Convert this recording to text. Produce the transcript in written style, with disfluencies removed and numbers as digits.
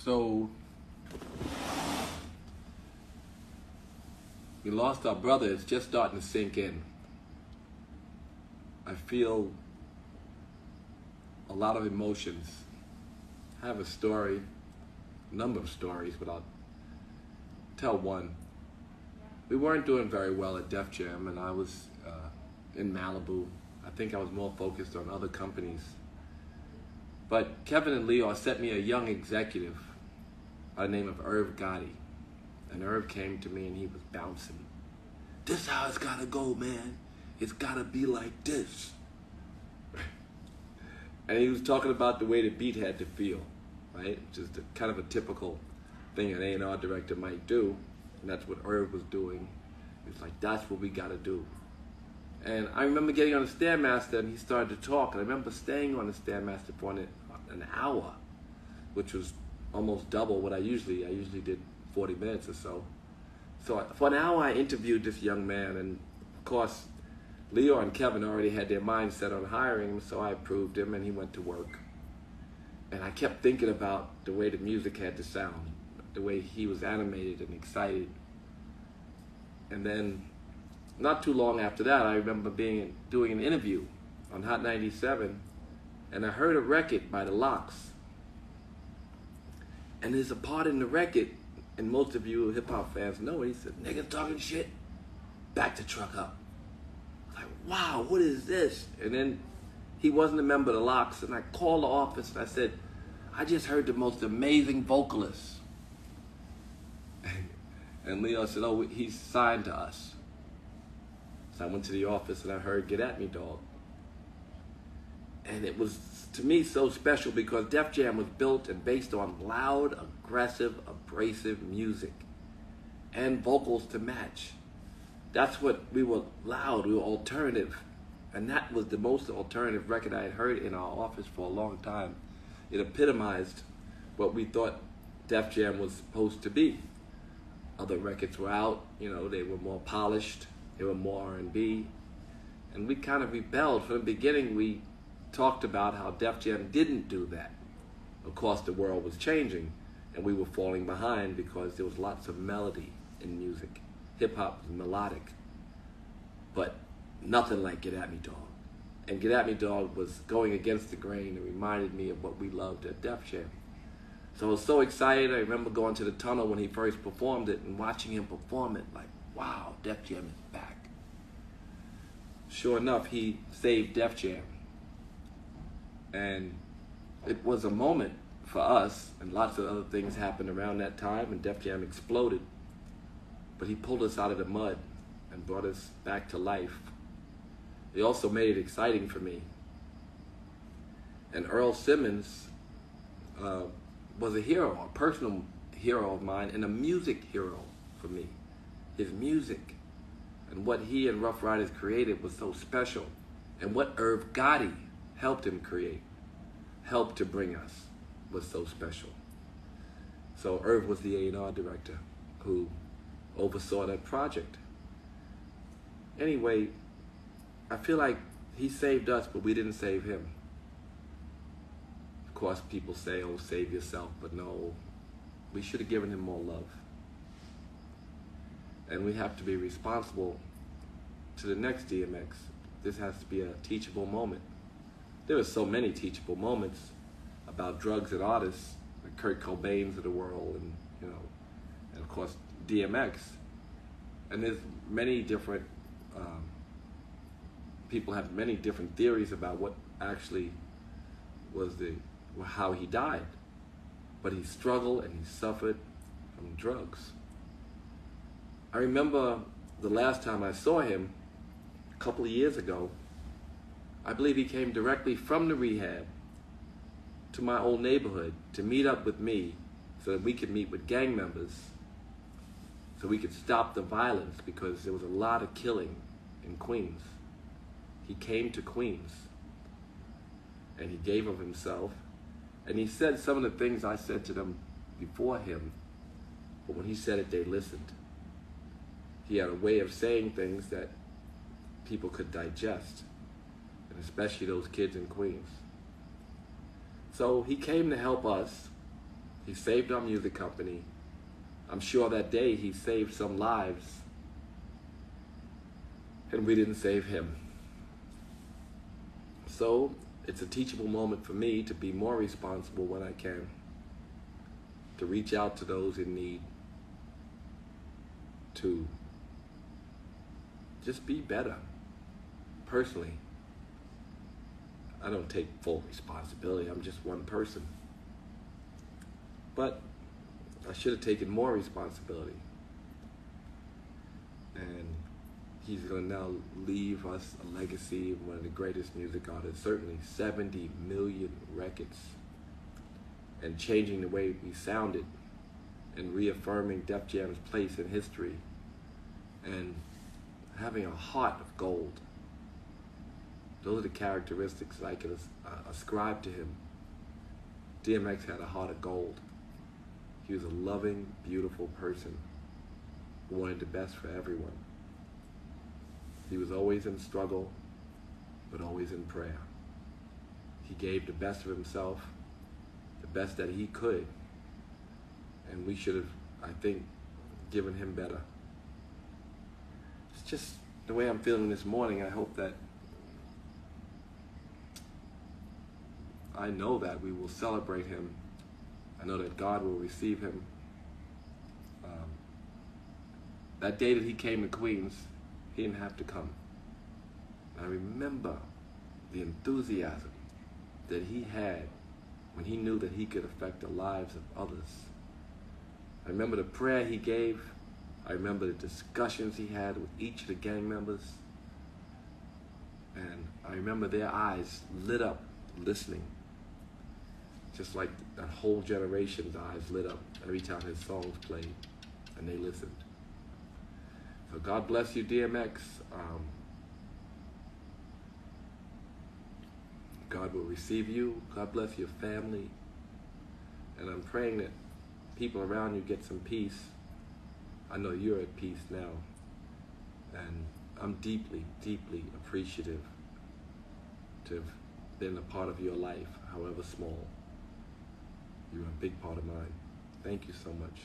So we lost our brother. It's just starting to sink in. I feel a lot of emotions. I have a story, a number of stories, but I'll tell one. We weren't doing very well at Def Jam, and I was in Malibu. I think I was more focused on other companies. But Kevin and Leo sent me a young executive by the name of Irv Gotti. And Irv came to me and he was bouncing. "This is how it's gotta go, man. It's gotta be like this." And he was talking about the way the beat had to feel, right? Just kind of a typical thing an A&R director might do. And that's what Irv was doing. He was like, "That's what we gotta do." And I remember getting on the Stairmaster and he started to talk. And I remember staying on the Stairmaster for an hour, which was almost double what I usually did 40 minutes or so. So for an hour I interviewed this young man, and of course Leo and Kevin already had their minds set on hiring him, so I approved him and he went to work. And I kept thinking about the way the music had to sound, the way he was animated and excited. And then not too long after that, I remember doing an interview on Hot 97, and I heard a record by the Lox. And there's a part in the record, and most of you hip-hop fans know it, he said, "Niggas talking shit, back the truck up." I was like, wow, what is this? And then he wasn't a member of the Lox, and I called the office and I said, "I just heard the most amazing vocalist." And Leo said, "Oh, he's signed to us." So I went to the office and I heard "Get At Me, Dog." And it was, to me, so special because Def Jam was built and based on loud, aggressive, abrasive music and vocals to match. That's what we were, loud, we were alternative. And that was the most alternative record I had heard in our office for a long time. It epitomized what we thought Def Jam was supposed to be. Other records were out, they were more polished, they were more R&B. And we kind of rebelled. From the beginning, we talked about how Def Jam didn't do that. Of course, the world was changing, and we were falling behind because there was lots of melody in music. Hip-hop was melodic, but nothing like "Get At Me, Dog." And "Get At Me, Dog" was going against the grain and reminded me of what we loved at Def Jam. So I was so excited. I remember going to the tunnel when he first performed it and watching him perform it, like, wow, Def Jam is back. Sure enough, he saved Def Jam. And it was a moment for us, and lots of other things happened around that time, and Def Jam exploded. But he pulled us out of the mud and brought us back to life. He also made it exciting for me. And Earl Simmons was a hero, a personal hero of mine, and a music hero for me. His music and what he and Rough Riders created was so special. And what Irv Gotti helped him create, helped to bring us, was so special. So Irv was the A&R director who oversaw that project. Anyway, I feel like he saved us, but we didn't save him. Of course, people say, "Oh, save yourself," but no, we should have given him more love. And we have to be responsible to the next DMX. This has to be a teachable moment. There were so many teachable moments about drugs and artists, like Kurt Cobain's of the world, and of course DMX. And there's many different people have many different theories about what actually was how he died. But he struggled and he suffered from drugs. I remember the last time I saw him, a couple of years ago. I believe he came directly from the rehab to my old neighborhood to meet up with me so that we could meet with gang members, so we could stop the violence, because there was a lot of killing in Queens. He came to Queens and he gave of himself, and he said some of the things I said to them before him, but when he said it, they listened. He had a way of saying things that people could digest, and especially those kids in Queens. So he came to help us, He saved our music company. I'm sure that day he saved some lives, and we didn't save him. So it's a teachable moment for me to be more responsible when I can, to reach out to those in need, to just be better. Personally, I don't take full responsibility. I'm just one person. But I should have taken more responsibility. And he's going to now leave us a legacy of one of the greatest music artists, certainly 70 million records, and changing the way we sounded and reaffirming Def Jam's place in history and having a heart of gold. Those are the characteristics I can ascribe to him. DMX had a heart of gold. He was a loving, beautiful person who wanted the best for everyone. He was always in struggle, but always in prayer. He gave the best of himself, the best that he could, and we should have, I think, given him better. It's just the way I'm feeling this morning. I hope that, I know that we will celebrate him. I know that God will receive him. That day that he came to Queens, he didn't have to come. I remember the enthusiasm that he had when he knew that he could affect the lives of others. I remember the prayer he gave. I remember the discussions he had with each of the gang members. And I remember their eyes lit up listening. Just like that whole generation's eyes lit up every time his songs played and they listened. So God bless you, DMX. God will receive you. God bless your family. And I'm praying that people around you get some peace. I know you're at peace now. And I'm deeply, deeply appreciative to have been a part of your life, however small. You're a big part of mine. Thank you so much.